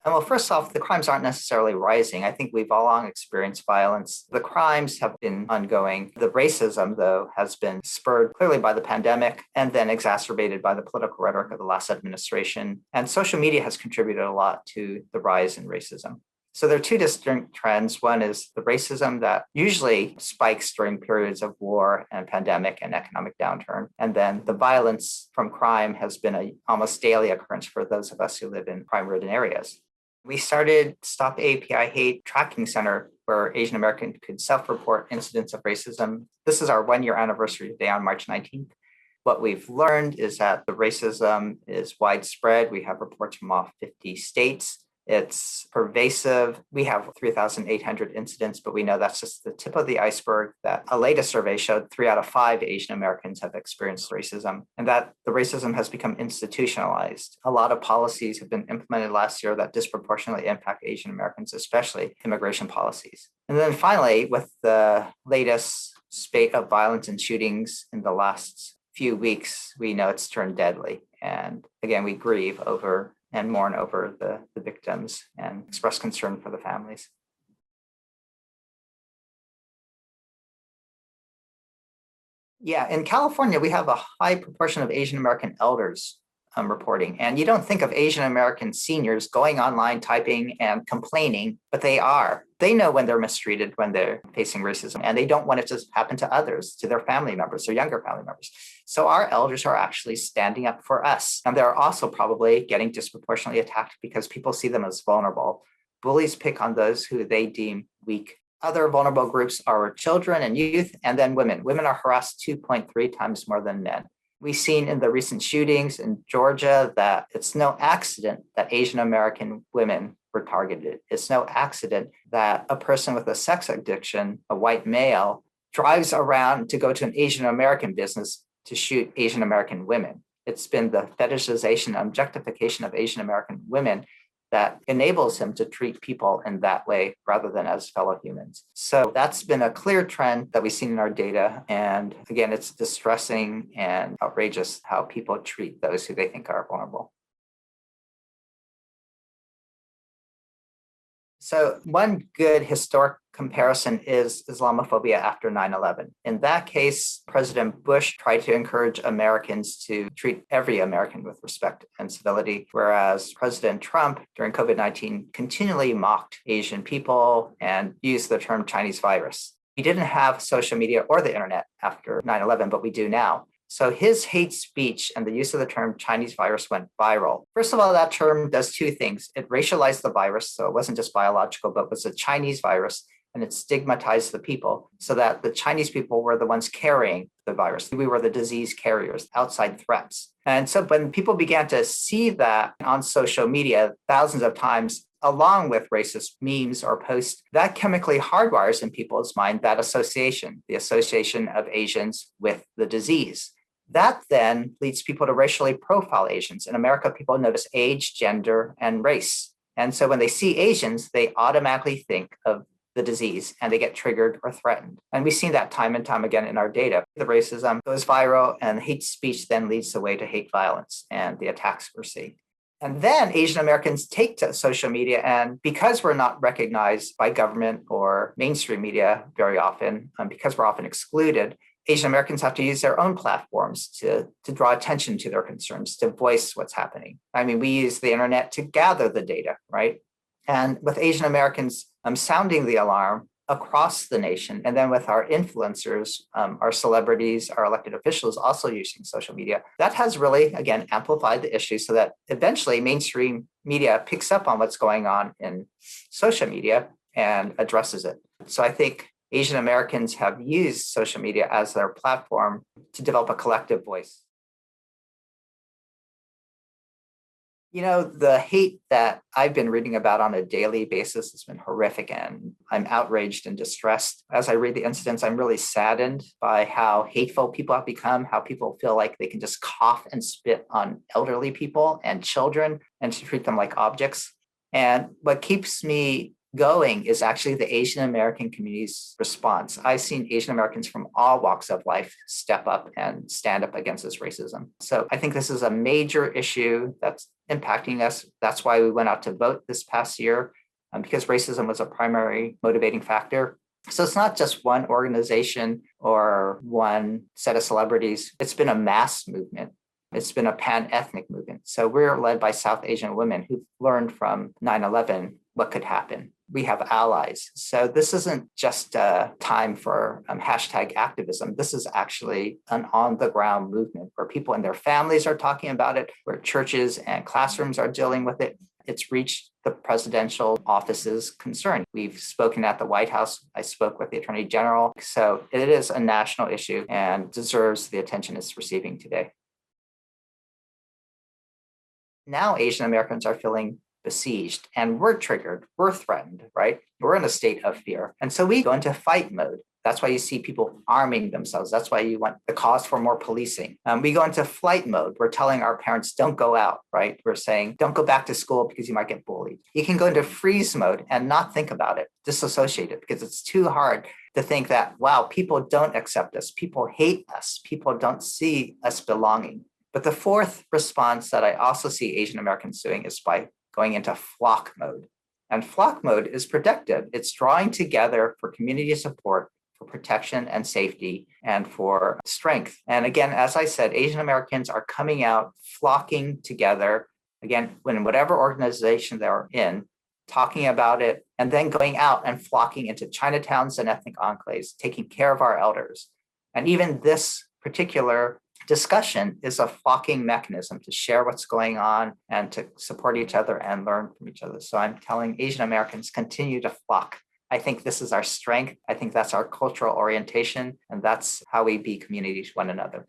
Well, first off, the crimes aren't necessarily rising. I think we've all long experienced violence. The crimes have been ongoing. The racism, though, has been spurred clearly by the pandemic and then exacerbated by the political rhetoric of the last administration. And social media has contributed a lot to the rise in racism. So there are two distinct trends. One is the racism that usually spikes during periods of war and pandemic and economic downturn. And then the violence from crime has been an almost daily occurrence for those of us who live in crime-ridden areas. We started Stop API Hate Tracking Center, where Asian Americans could self-report incidents of racism. This is our 1-year anniversary today on March 19th. What we've learned is that the racism is widespread. We have reports from all 50 states. It's pervasive. We have 3,800 incidents, but we know that's just the tip of the iceberg. That a latest survey showed 3 out of 5 Asian Americans have experienced racism, and that the racism has become institutionalized. A lot of policies have been implemented last year that disproportionately impact Asian Americans, especially immigration policies. And then finally, with the latest spate of violence and shootings in the last few weeks, we know it's turned deadly. And again, we grieve over and mourn over the victims and express concern for the families. Yeah, in California, we have a high proportion of Asian American elders reporting. And you don't think of Asian American seniors going online, typing and complaining, but they are. They know when they're mistreated, when they're facing racism, and they don't want it to happen to others, to their family members, their younger family members. So our elders are actually standing up for us. And they're also probably getting disproportionately attacked because people see them as vulnerable. Bullies pick on those who they deem weak. Other vulnerable groups are children and youth, and then women. Women are harassed 2.3 times more than men. We've seen in the recent shootings in Georgia that it's no accident that Asian American women were targeted. It's no accident that a person with a sex addiction, a white male, drives around to go to an Asian American business to shoot Asian American women. It's been the fetishization, objectification of Asian American women that enables him to treat people in that way rather than as fellow humans. So that's been a clear trend that we've seen in our data. And again, it's distressing and outrageous how people treat those who they think are vulnerable. So one good historic comparison is Islamophobia after 9/11. In that case, President Bush tried to encourage Americans to treat every American with respect and civility, whereas President Trump during COVID-19 continually mocked Asian people and used the term Chinese virus. He didn't have social media or the internet after 9/11, but we do now. So his hate speech and the use of the term Chinese virus went viral. First of all, that term does two things. It racialized the virus, so it wasn't just biological, but it was a Chinese virus, and it stigmatized the people so that the Chinese people were the ones carrying the virus. We were the disease carriers, outside threats. And so when people began to see that on social media thousands of times, along with racist memes or posts, that chemically hardwires in people's mind that association, the association of Asians with the disease. That then leads people to racially profile Asians. In America, people notice age, gender, and race. And so when they see Asians, they automatically think of the disease and they get triggered or threatened. And we've seen that time and time again in our data. The racism goes viral and hate speech then leads the way to hate violence and the attacks we're seeing. And then Asian Americans take to social media, and because we're not recognized by government or mainstream media very often, because we're often excluded, Asian Americans have to use their own platforms to draw attention to their concerns, to voice what's happening. I mean, we use the internet to gather the data, right? And with Asian Americans sounding the alarm across the nation, and then with our influencers, our celebrities, our elected officials also using social media, that has really, again, amplified the issue so that eventually mainstream media picks up on what's going on in social media and addresses it. So I think Asian Americans have used social media as their platform to develop a collective voice. You know, the hate that I've been reading about on a daily basis has been horrific, and I'm outraged and distressed. As I read the incidents, I'm really saddened by how hateful people have become, how people feel like they can just cough and spit on elderly people and children and to treat them like objects. And what keeps me going is actually the Asian American community's response. I've seen Asian Americans from all walks of life step up and stand up against this racism. So I think this is a major issue that's impacting us. That's why we went out to vote this past year, because racism was a primary motivating factor. So it's not just one organization or one set of celebrities. It's been a mass movement. It's been a pan-ethnic movement. So we're led by South Asian women who've learned from 9/11 what could happen. We have allies. So this isn't just a time for hashtag activism. This is actually an on-the-ground movement where people and their families are talking about it, where churches and classrooms are dealing with it. It's reached the presidential office's concern. We've spoken at the White House. I spoke with the Attorney General. So it is a national issue and deserves the attention it's receiving today. Now Asian Americans are feeling besieged and we're triggered, we're threatened, right? We're in a state of fear. And so we go into fight mode. That's why you see people arming themselves. That's why you want the cause for more policing. We go into flight mode. We're telling our parents, don't go out, right? We're saying, don't go back to school because you might get bullied. You can go into freeze mode and not think about it, disassociate it, because it's too hard to think that, wow, people don't accept us. People hate us. People don't see us belonging. But the fourth response that I also see Asian Americans doing is by going into flock mode. And flock mode is protective. It's drawing together for community support, for protection and safety, and for strength. And again, as I said, Asian Americans are coming out, flocking together, again, in whatever organization they're in, talking about it, and then going out and flocking into Chinatowns and ethnic enclaves, taking care of our elders. And even this particular discussion is a flocking mechanism to share what's going on and to support each other and learn from each other. So I'm telling Asian Americans, continue to flock. I think this is our strength. I think that's our cultural orientation, and that's how we be community to one another.